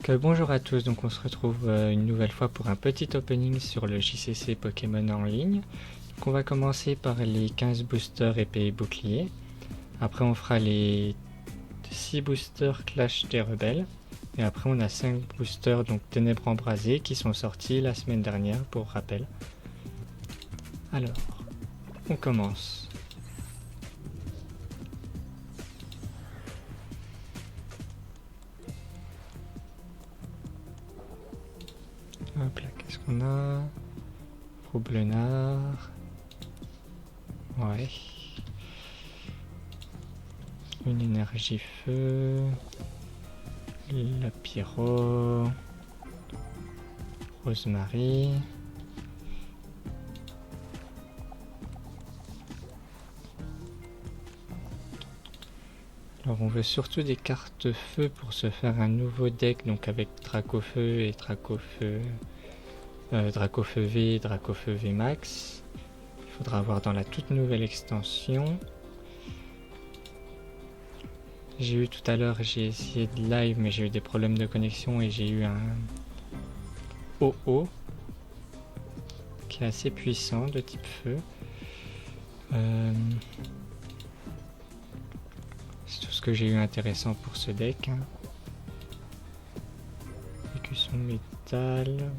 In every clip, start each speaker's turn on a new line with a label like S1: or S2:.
S1: Bonjour à tous, donc on se retrouve une nouvelle fois pour un petit opening sur le JCC Pokémon en ligne. Donc on va commencer par les 15 boosters épée et bouclier. Après on fera les 6 boosters Clash des Rebelles. Et après on a 5 boosters donc Ténèbres Embrasées qui sont sortis la semaine dernière pour rappel. Alors, on commence. Hop là, qu'est-ce qu'on a? Proublenard. Ouais. Une énergie feu. La pyro. Rosemary. Alors on veut surtout des cartes feu pour se faire un nouveau deck, donc avec Dracofeu et Dracofeu V, Dracofeu V Max. Il faudra avoir dans la toute nouvelle extension. J'ai eu tout à l'heure, j'ai essayé de live, mais j'ai eu des problèmes de connexion et j'ai eu un OO qui est assez puissant de type feu. C'est tout ce que j'ai eu intéressant pour ce deck. Écusson métal,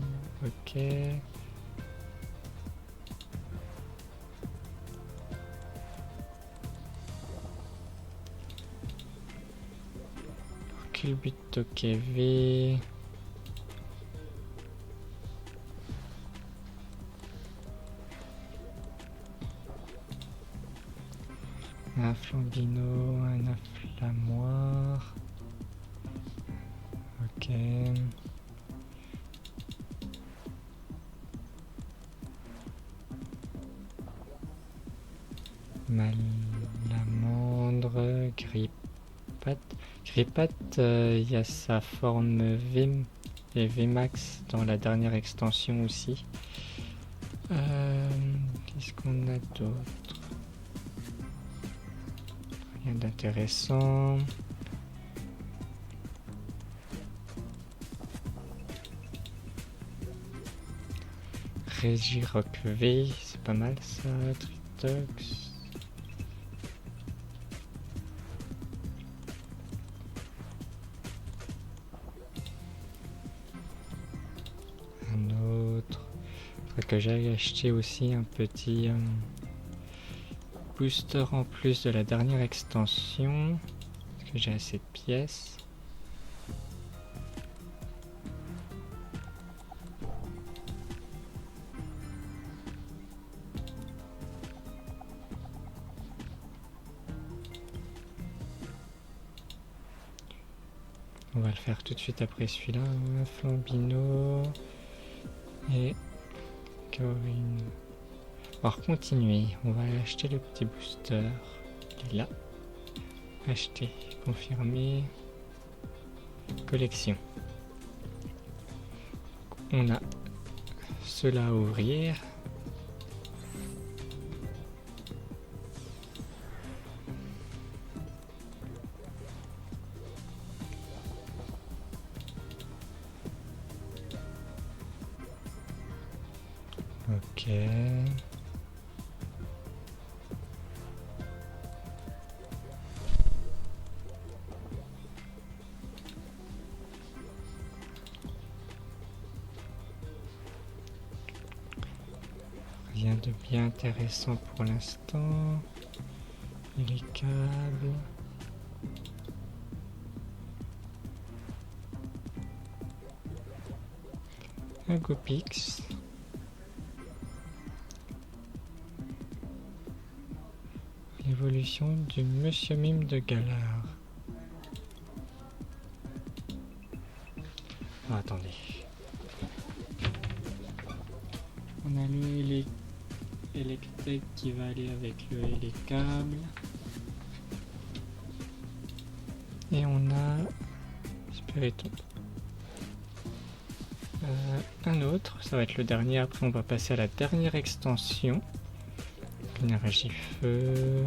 S1: ok. Culbuto KV. Un flambino, un inflammoir. Ok. Malamandre, Grippat. Grippat, il y a sa forme V et VMAX dans la dernière extension aussi. Qu'est-ce qu'on a d'autre? Rien d'intéressant. Regirock V, c'est pas mal ça. Tritox. Un autre. Faudrait que j'aille acheter aussi un petit booster en plus de la dernière extension. Est-ce que j'ai assez de pièces? On va le faire tout de suite après celui-là. Flambino et Corinne. On va continuer. On va acheter le petit booster. Il est là. Acheter. Confirmer. Collection. On a ceux-là à ouvrir. Ok. Rien de bien intéressant pour l'instant. Et les câbles. Un Gopix. L'évolution du Monsieur Mime de Galar. Oh, attendez. On a le Electek qui va aller avec le Hélicable. Et on a Spiritomb. Un autre, ça va être le dernier. Après, on va passer à la dernière extension. Énergie feu.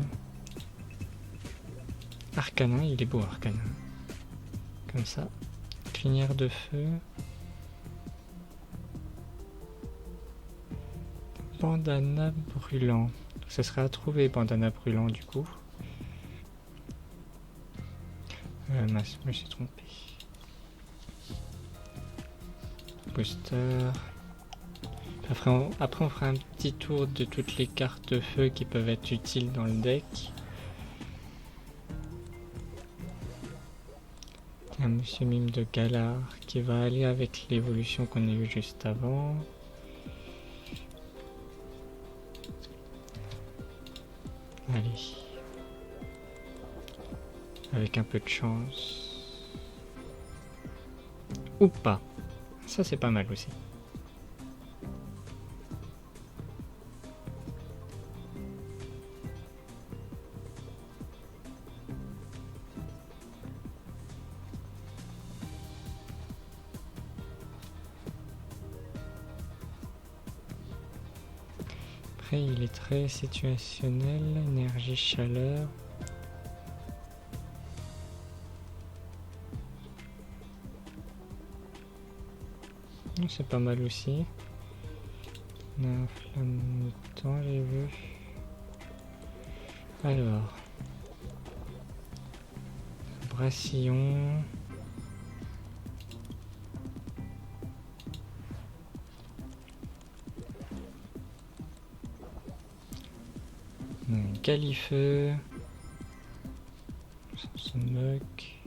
S1: Arcanin, il est beau Arcanin. Comme ça. Tréfinière de feu. Bandana brûlant. Ce serait à trouver bandana brûlant du coup. Mince, je me suis trompé. Booster. Après on fera un petit tour de toutes les cartes feu qui peuvent être utiles dans le deck. Un Monsieur Mime de Galar qui va aller avec l'évolution qu'on a eue juste avant. Allez. Avec un peu de chance. Ou pas. Ça c'est pas mal aussi. Après il est très situationnel, énergie, chaleur. C'est pas mal aussi. On a un flamme de temps, j'ai vu. Alors. Brassillon. Galifeu. On se moque.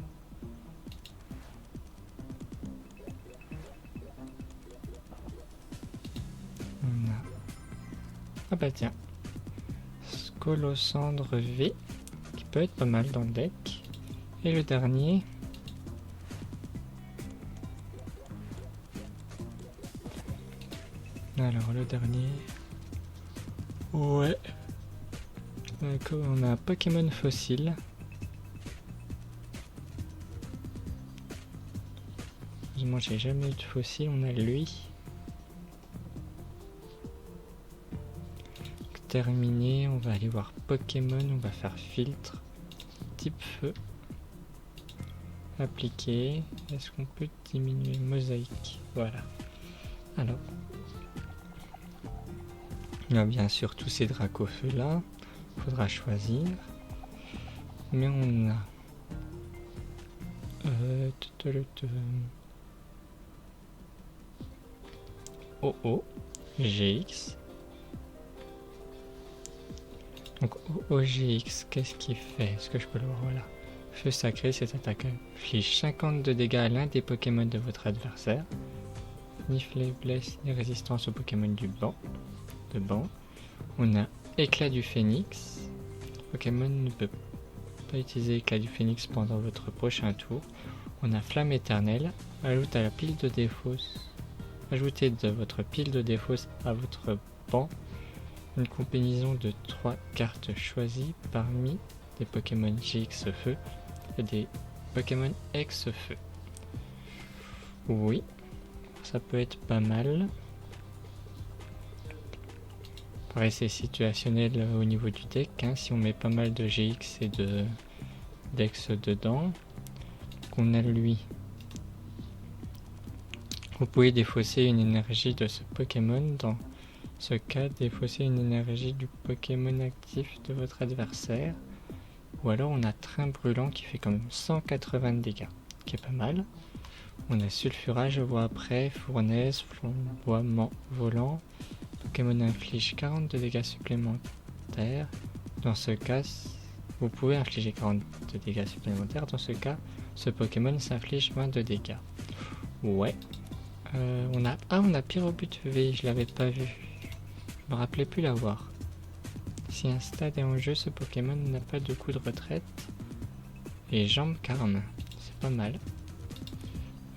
S1: On a... Ah bah tiens. Scolocendre V. Qui peut être pas mal dans le deck. Et le dernier. Alors le dernier. Ouais. D'accord, on a un Pokémon fossile. Heureusement j'ai jamais eu de fossile, on a lui. Terminé, on va aller voir Pokémon, on va faire filtre. Type feu. Appliquer. Est-ce qu'on peut diminuer mosaïque? Voilà. Alors. Il y a bien sûr tous ces Dracofeu là. Faudra choisir. Mais on a. OO. GX. Donc OGX, qu'est-ce qu'il fait? Est-ce que je peux le voir là? Feu sacré, cette attaque inflige 50 de dégâts à l'un des Pokémon de votre adversaire. Ni faiblesse ni résistance aux Pokémon du banc. On a éclat du phénix. Pokémon ne peut pas utiliser éclat du phénix pendant votre prochain tour. On a flamme éternelle. Ajoutez de votre pile de défausse à votre banc une combinaison de 3 cartes choisies parmi des Pokémon GX Feu et des Pokémon X Feu. Oui, ça peut être pas mal. Pareil, c'est situationnel au niveau du deck, hein, si on met pas mal de GX et de Dex dedans. On a lui. Vous pouvez défausser une énergie de ce Pokémon. Dans ce cas, défausser une énergie du Pokémon actif de votre adversaire. Ou alors on a Train Brûlant qui fait comme 180 de dégâts, qui est pas mal. On a Sulfurage, je vois après, Fournaise, Flamboiement Volant. Pokémon inflige 40 de dégâts supplémentaires. Dans ce cas, vous pouvez infliger 40 de dégâts supplémentaires. Dans ce cas, ce Pokémon s'inflige 20 de dégâts. Ouais. On a Pyrobut V, je l'avais pas vu. Je me rappelais plus l'avoir. Si un stade est en jeu, ce Pokémon n'a pas de coup de retraite. Et Jambes Carme, c'est pas mal.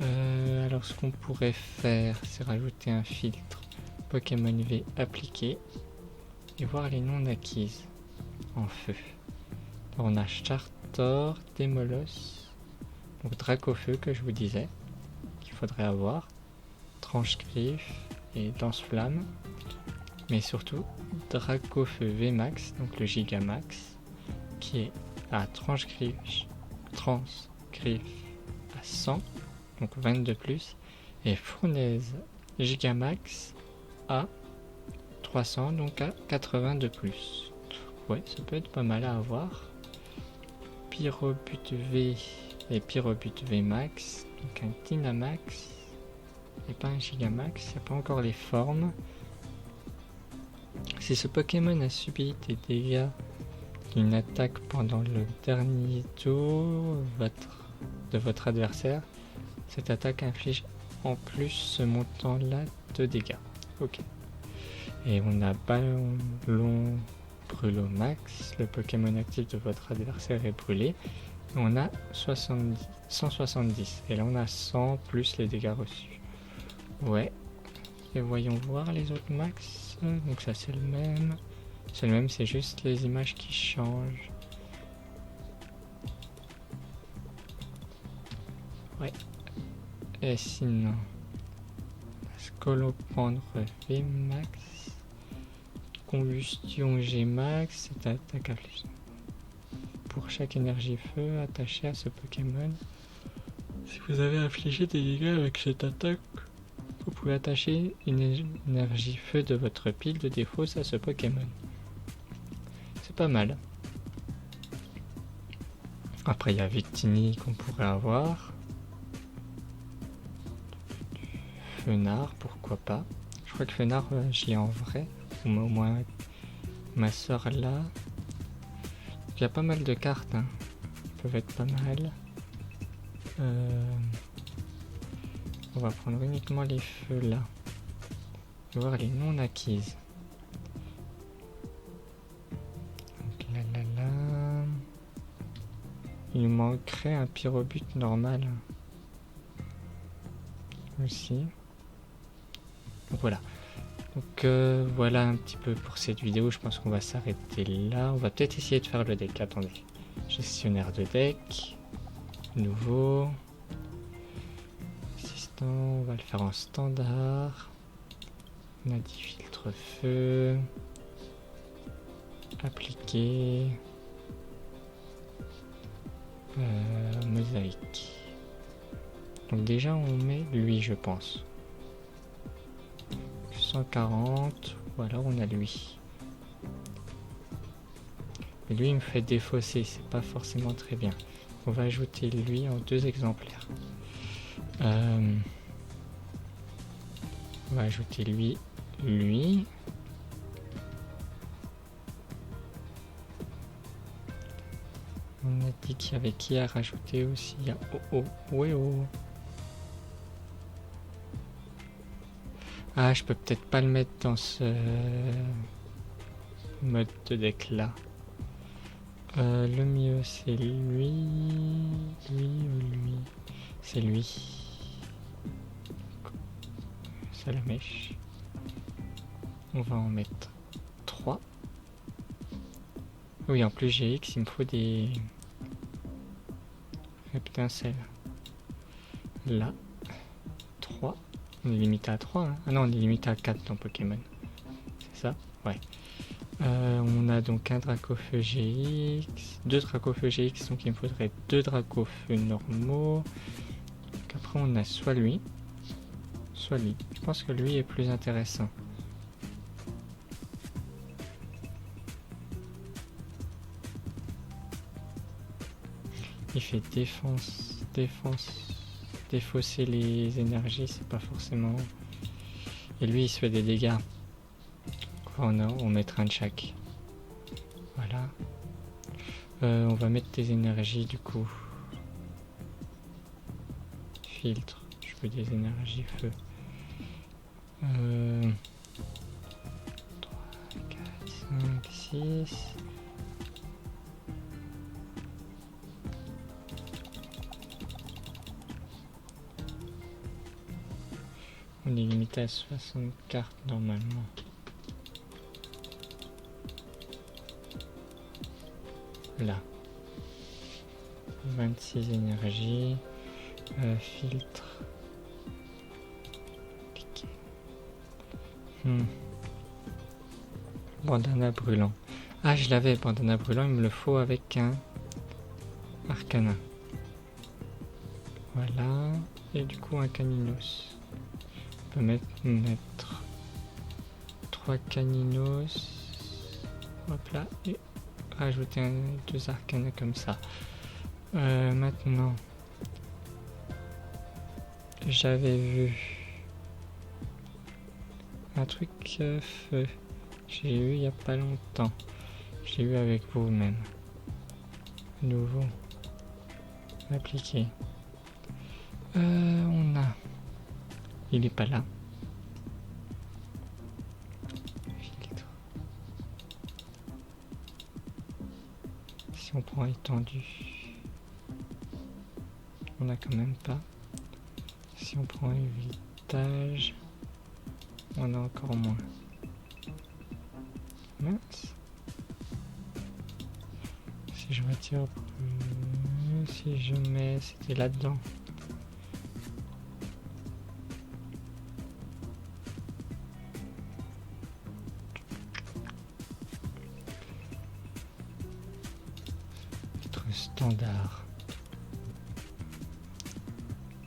S1: Alors ce qu'on pourrait faire, c'est rajouter un filtre Pokémon V appliqué et voir les non acquises en feu. Alors, on a Chartor, Démolos, donc Dracofeu que je vous disais qu'il faudrait avoir, Tranche-Griffe et Lance-Flamme, mais surtout Dracofeu VMAX, donc le Gigamax, qui est à Tranche-Griffe à 100 donc 22 plus. Et Fournaise Gigamax à 300, donc à 80 de plus. Ouais, ça peut être pas mal à avoir. Pyrobut V et Pyrobut V Max, donc un Dynamax et pas un Gigamax, il n'y a pas encore les formes. Si ce Pokémon a subi des dégâts d'une attaque pendant le dernier tour de votre adversaire, cette attaque inflige en plus ce montant-là de dégâts. Ok. Et on a Ballon Brûlot Max, le Pokémon actif de votre adversaire est brûlé. Et on a 170. Et là on a 100 plus les dégâts reçus. Ouais. Et voyons voir les autres max. Donc ça c'est le même. C'est le même, c'est juste les images qui changent. Ouais. Et sinon, Scolopendre V Max, Combustion G Max, c'est attaque affligée. Pour chaque énergie feu attachée à ce Pokémon, si vous avez infligé des dégâts avec cette attaque, vous pouvez attacher une énergie feu de votre pile de défausse à ce Pokémon. C'est pas mal. Après il y a Victini qu'on pourrait avoir. Fenard, pourquoi pas. Je crois que Fenard, je l'ai en vrai. Ou au moins ma soeur là. Il y a pas mal de cartes. Hein. Ils peuvent être pas mal. On va prendre uniquement les feux là. On va voir les non acquises. Donc là. Il nous manquerait un Pyrobut normal. Aussi. Donc voilà. Donc voilà un petit peu pour cette vidéo. Je pense qu'on va s'arrêter là. On va peut-être essayer de faire le deck. Attendez. Gestionnaire de deck. Nouveau. Assistant. On va le faire en standard. On a 10 filtres feu. Appliquer. Mosaïque. Donc déjà on met lui je pense. 140 ou alors on a lui. Mais lui il me fait défausser, c'est pas forcément très bien. On va ajouter lui en 2 exemplaires. On va ajouter lui. On a dit qu'il y avait qui à rajouter aussi. Il y a Oh. Ah, je peux peut-être pas le mettre dans ce mode de deck là. Le mieux c'est lui. C'est lui. Salamèche. On va en mettre 3. Oui, en plus GX, il me faut des reptincelles. Là, 3. On est limité à 3. Hein. Ah non, on est limité à 4 dans Pokémon. C'est ça? Ouais. On a donc un Dracofeu GX, 2 Dracofeu GX, donc il me faudrait 2 Dracofeu normaux. Donc après, on a soit lui. Je pense que lui est plus intéressant. Il fait défense, défausser les énergies, c'est pas forcément. Et lui, il se fait des dégâts. On mettra un de chaque. Voilà. On va mettre des énergies du coup. Filtre. Je veux des énergies feu. 3, 4, 5, 6. On est limité à 60 cartes normalement. Là. 26 énergies. Filtre. Bandana brûlant. Ah, je l'avais, bandana brûlant, il me le faut avec un Arcana. Voilà. et du coup un caninos. On peut mettre 3 caninos. Hop là. Et rajouter 2 arcanes comme ça. Maintenant, j'avais vu un truc feu. J'ai eu il y a pas longtemps. J'ai eu avec vous-même. Nouveau. Appliqué. On a. Il est pas là. Filtre. Si on prend étendu, on a quand même pas. Si on prend héritage, on a encore moins. Mince. Si je retire, si je mets, c'était là-dedans. Titre standard.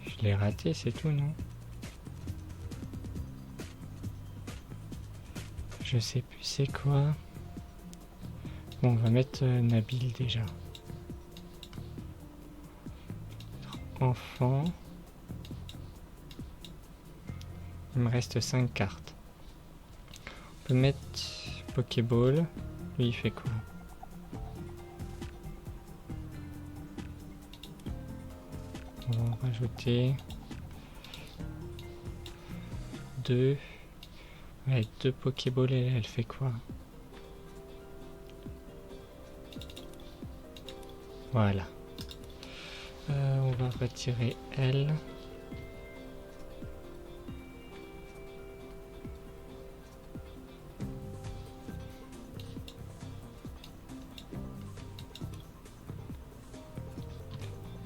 S1: Je l'ai raté, c'est tout, non? Je sais plus c'est quoi. Bon, on va mettre Nabil déjà. Enfant. Il me reste 5 cartes. On peut mettre Pokéball. Lui, il fait quoi? On va en rajouter 2. Avec 2 Pokéballs, et elle fait quoi? Voilà. On va retirer elle.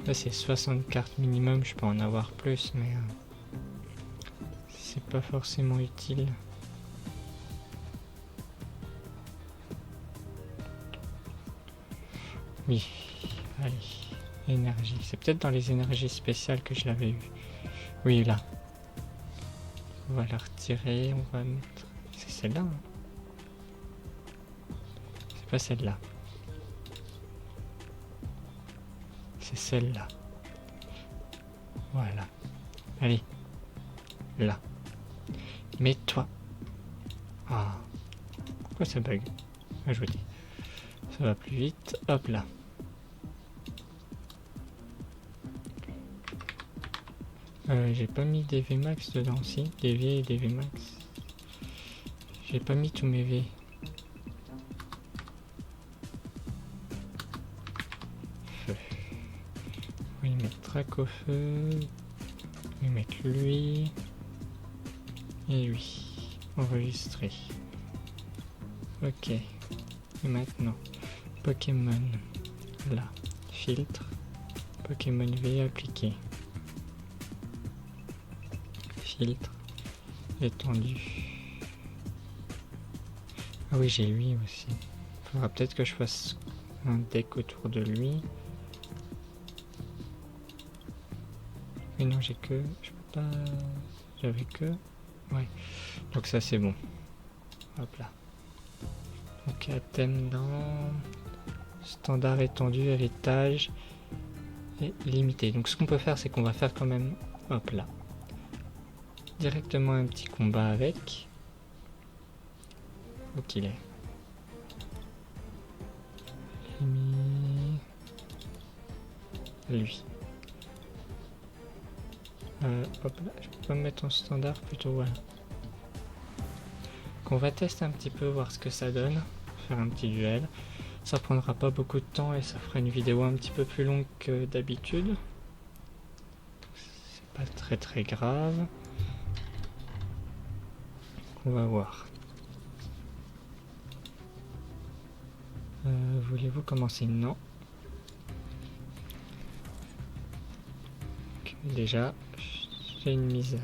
S1: Là c'est 60 cartes minimum, je peux en avoir plus, mais c'est pas forcément utile. Oui, allez, énergie. C'est peut-être dans les énergies spéciales que je l'avais eu. Oui, là. On va la retirer, on va mettre... C'est celle-là, hein. C'est pas celle-là. C'est celle-là. Voilà. Allez. Là. Mets-toi. Ah. Pourquoi ça bug? Ah, je vous dis. Ça va plus vite. Hop là. J'ai pas mis des VMAX dedans, si. Des V et des VMAX. J'ai pas mis tous mes V. Feu. On va y mettre Drac au feu. On va y mettre lui. Et lui. Enregistrer. Ok. Et maintenant, Pokémon. Là. Filtre. Pokémon V appliqué. Filtre. Étendu. Ah oui, j'ai lui aussi. Il faudra peut-être que je fasse un deck autour de lui. Mais non, j'ai que... Je peux pas... J'avais que... Ouais. Donc ça, c'est bon. Hop là. Donc, thème dans... Standard, étendu, héritage et limité. Donc ce qu'on peut faire, c'est qu'on va faire quand même... Hop là. Directement un petit combat avec. Où qu'il est. Lui. Hop là, je peux pas me mettre en standard plutôt, voilà. Donc on va tester un petit peu, voir ce que ça donne. Faire un petit duel. Ça prendra pas beaucoup de temps et ça fera une vidéo un petit peu plus longue que d'habitude. C'est pas très grave. On va voir. Voulez-vous commencer? Non. Donc, déjà, j'ai une misère.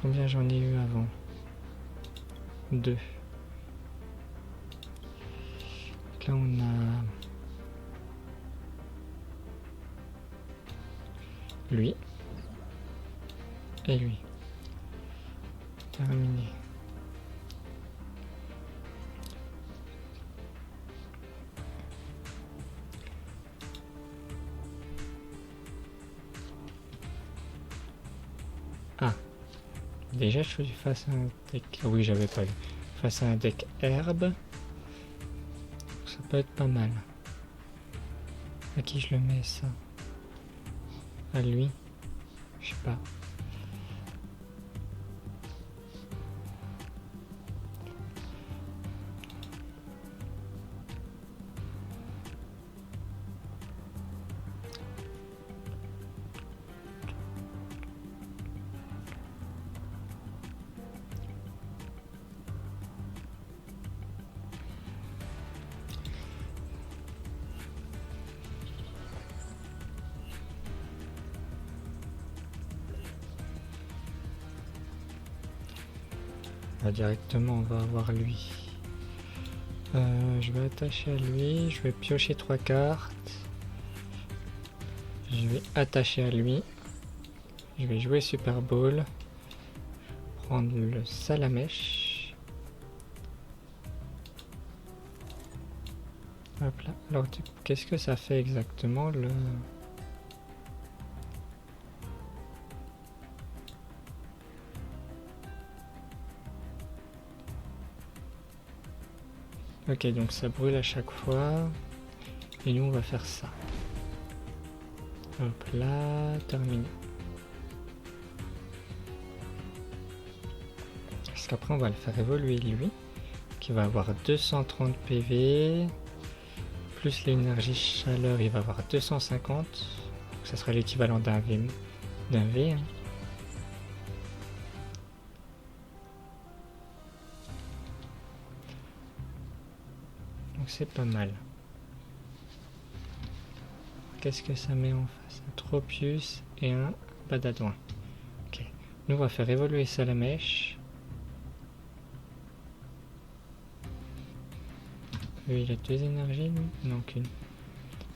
S1: Combien j'en ai eu avant? 2. Là on a lui et lui. Terminé. Ah, déjà je suis face à un deck. Ah oui, j'avais pas vu. Face à un deck herbe. Ça peut être pas mal. À qui je le mets ça? À lui? Je sais pas. Là, directement on va avoir lui. Je vais attacher à lui, je vais piocher 3 cartes. Je vais attacher à lui. Je vais jouer Super Bowl. Prendre le Salamèche. Hop là. Alors qu'est-ce que ça fait exactement le... Ok, donc ça brûle à chaque fois. Et nous on va faire ça. Hop là, terminé. Parce qu'après on va le faire évoluer lui. Qui va avoir 230 PV. Plus l'énergie chaleur, il va avoir 250. Donc ça sera l'équivalent d'un V. Hein. Donc c'est pas mal. Qu'est-ce que ça met en face? Un Tropius et un Badadouin. Ok. Nous on va faire évoluer Salamèche. Lui il a 2 énergies lui? Non, qu'une.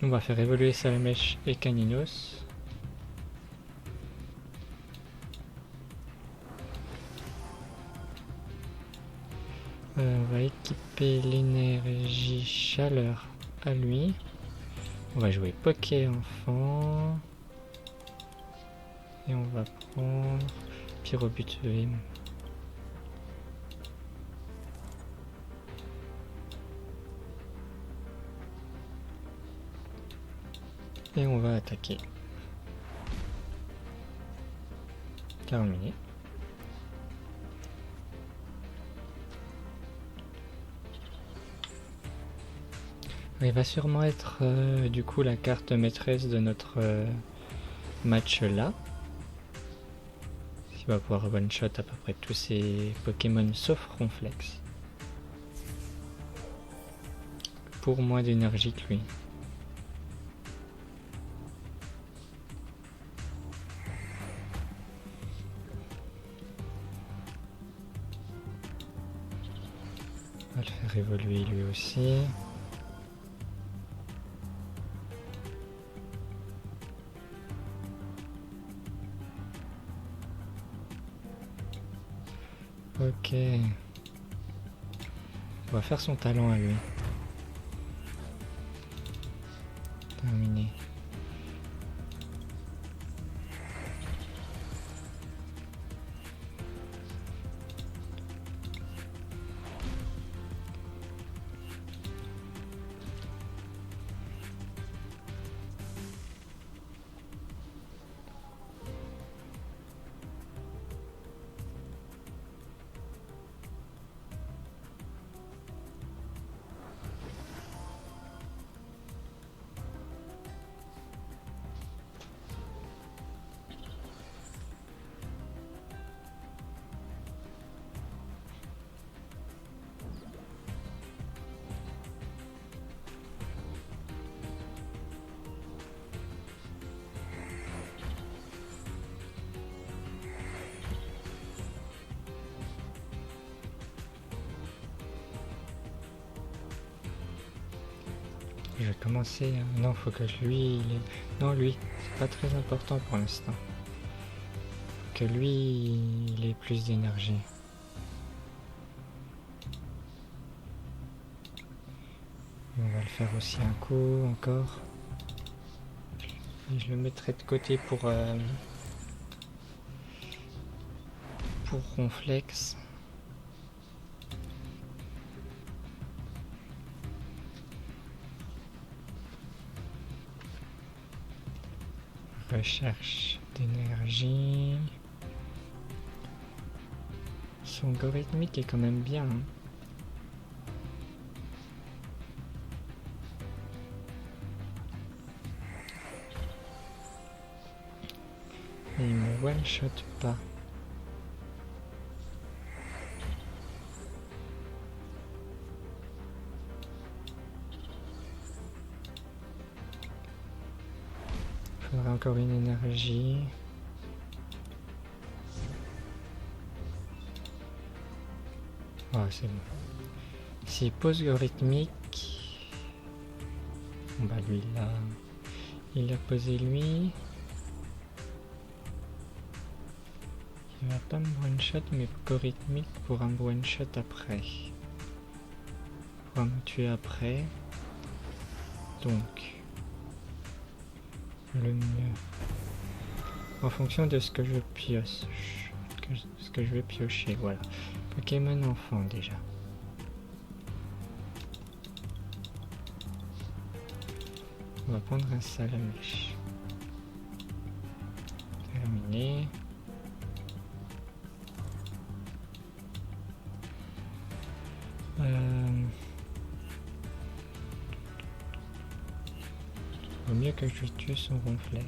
S1: Nous on va faire évoluer Salamèche et Caninos. On va équiper l'énergie chaleur à lui. On va jouer Poké Enfant. Et on va prendre Pyrobuteux. Et on va attaquer. Terminé. Il va sûrement être du coup la carte maîtresse de notre match là. Il va pouvoir one shot à peu près tous ces Pokémon sauf Ronflex. Pour moins d'énergie que lui. On va le faire évoluer lui aussi. Ok. On va faire son talent à lui. Terminé. je vais commencer. Non, faut que lui, non, lui, c'est pas très important pour l'instant. Que lui, il ait plus d'énergie. On va le faire aussi un coup encore. Et je le mettrai de côté pour Ronflex. Recherche d'énergie. Son algorithmique est quand même bien. Hein. Et il me one-shot pas. Faudrait encore une énergie. Oh, c'est bon. S'il pose algorithmique, bon bah lui là, il a posé lui. Il va pas me one shot, mais algorithmique pourra me one shot après. Pourra me tuer après. Donc, le mieux, en fonction de ce que je pioche, ce que je vais piocher, voilà. Pokémon enfant déjà. On va prendre un Salamèche. Terminé. Vaut mieux que je tue son Ronflex.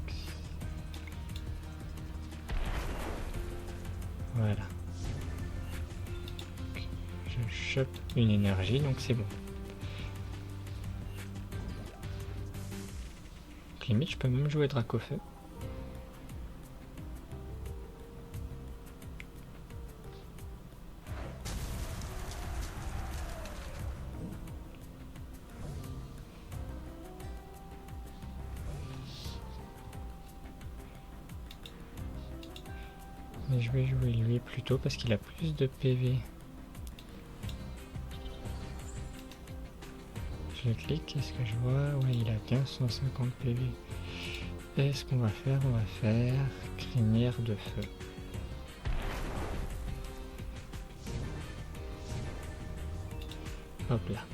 S1: Voilà. Je chope une énergie, donc c'est bon. Limite, je peux même jouer Dracofeu. Mais je vais jouer lui plutôt parce qu'il a plus de PV. Je clique, est-ce que je vois? Ouais, il a 1550 PV. Et ce qu'on va faire, on va faire crinière de feu. Hop là.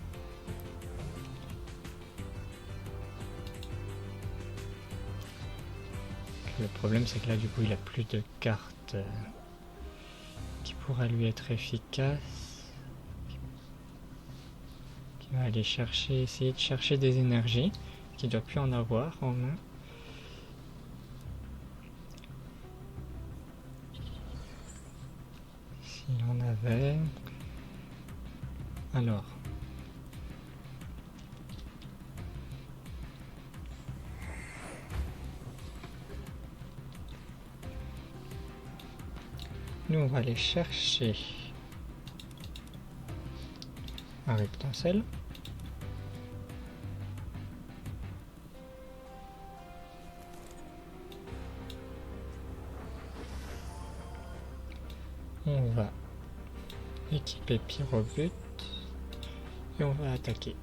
S1: Le problème c'est que là du coup il a plus de cartes qui pourra lui être efficace. Il va aller chercher, essayer de chercher des énergies qu'il doit plus en avoir en main. S'il en avait. Alors. Nous on va aller chercher un Reptencel. On va équiper Pyrobut et on va attaquer.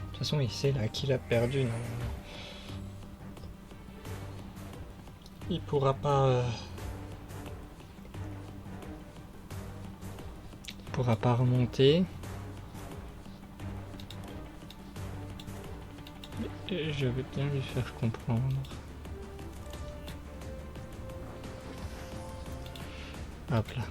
S1: De toute façon, il sait là qu'il a perdu normalement. Il pourra pas remonter. Et je veux bien lui faire comprendre. Hop là.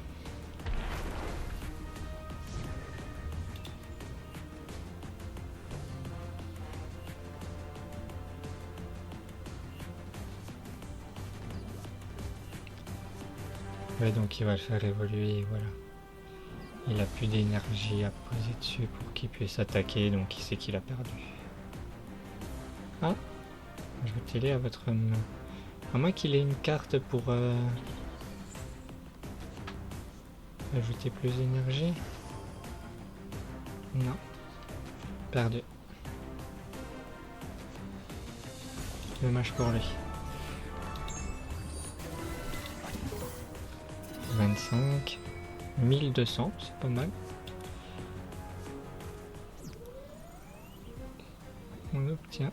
S1: Ouais, donc il va le faire évoluer, voilà. Il a plus d'énergie à poser dessus pour qu'il puisse attaquer, donc il sait qu'il a perdu. Ah, ajoutez-les à votre main. À moins qu'il ait une carte pour ajouter plus d'énergie. Non. Perdu. Dommage pour lui. 25. 1200, c'est pas mal. On obtient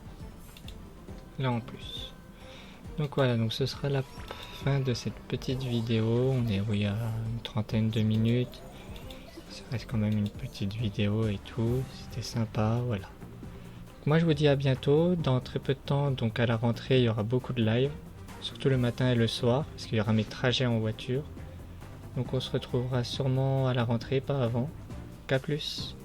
S1: là en plus. Donc voilà, donc ce sera la fin de cette petite vidéo. On est oui, à une trentaine de minutes. Ça reste quand même une petite vidéo et tout. C'était sympa, voilà. Moi je vous dis à bientôt. Dans très peu de temps, donc à la rentrée, il y aura beaucoup de live. Surtout le matin et le soir, parce qu'il y aura mes trajets en voiture. Donc on se retrouvera sûrement à la rentrée, pas avant. Qu'à plus.